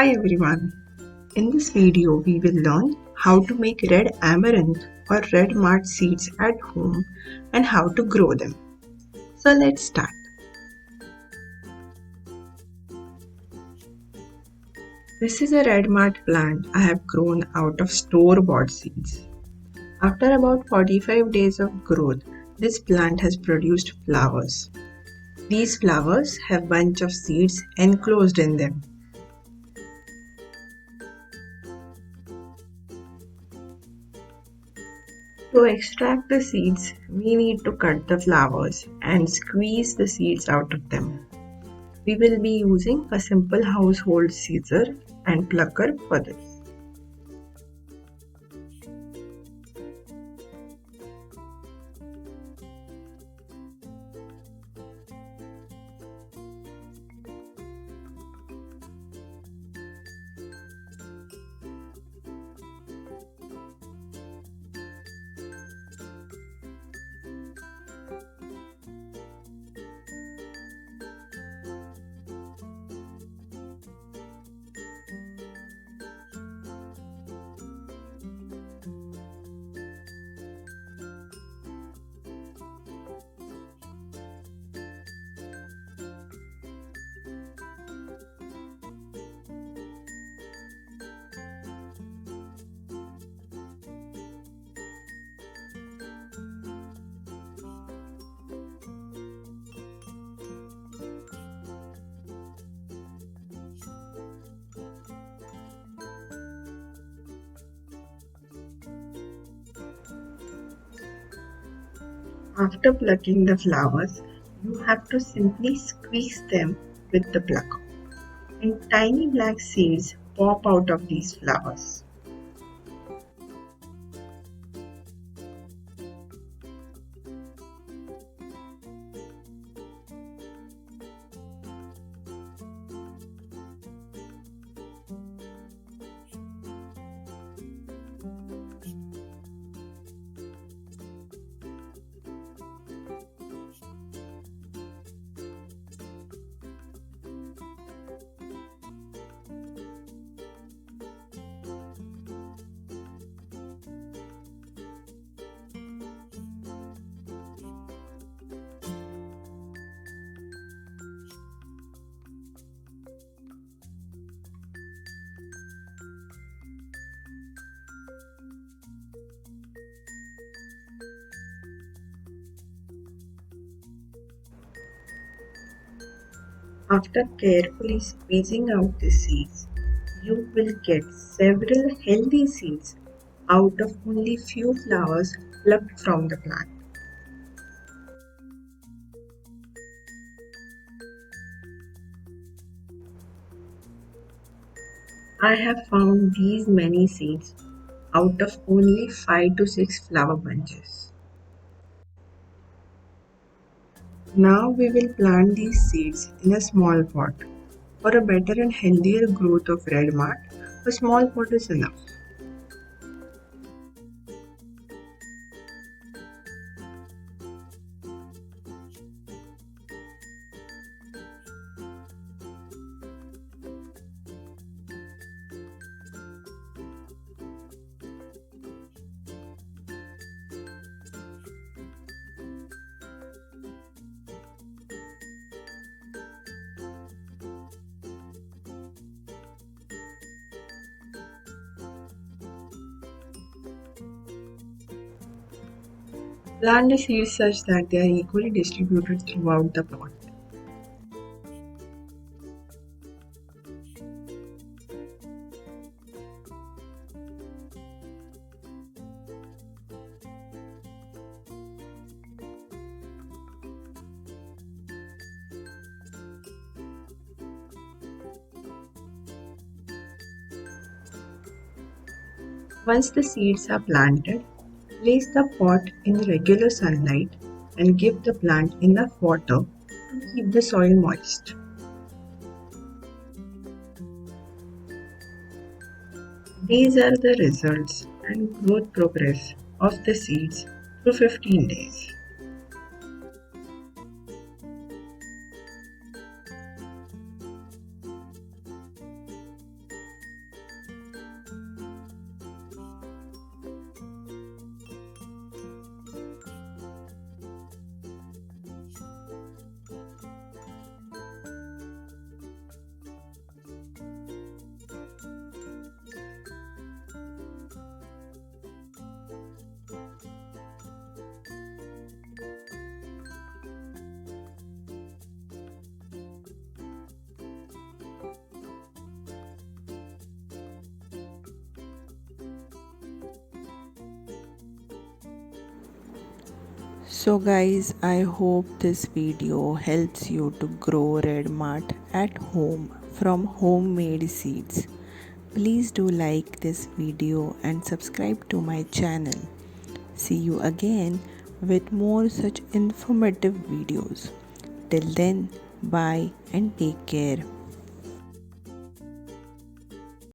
Hi everyone. In this video we will learn how to make red amaranth or red mart seeds at home and how to grow them. So let's start. This is a red mart plant I have grown out of store-bought seeds. After about 45 days of growth, this plant has produced flowers. These flowers have bunch of seeds enclosed in them. To extract the seeds, we need to cut the flowers and squeeze the seeds out of them. We will be using a simple household scissor and plucker for this. After plucking the flowers, you have to simply squeeze them with the plucker, and tiny black seeds pop out of these flowers. After carefully squeezing out the seeds, you will get several healthy seeds out of only few flowers plucked from the plant. I have found these many seeds out of only 5 to 6 flower bunches. Now we will plant these seeds in a small pot. For a better and healthier growth of red mart, a small pot is enough. Plant the seeds such that they are equally distributed throughout the pot. Once the seeds are planted, place the pot in regular sunlight and give the plant enough water to keep the soil moist. These are the results and growth progress of the seeds through 15 days. So guys, I hope this video helps you to grow red mart at home from homemade seeds. Please do like this video and subscribe to my channel. See you again with more such informative videos. Till then, bye and take care.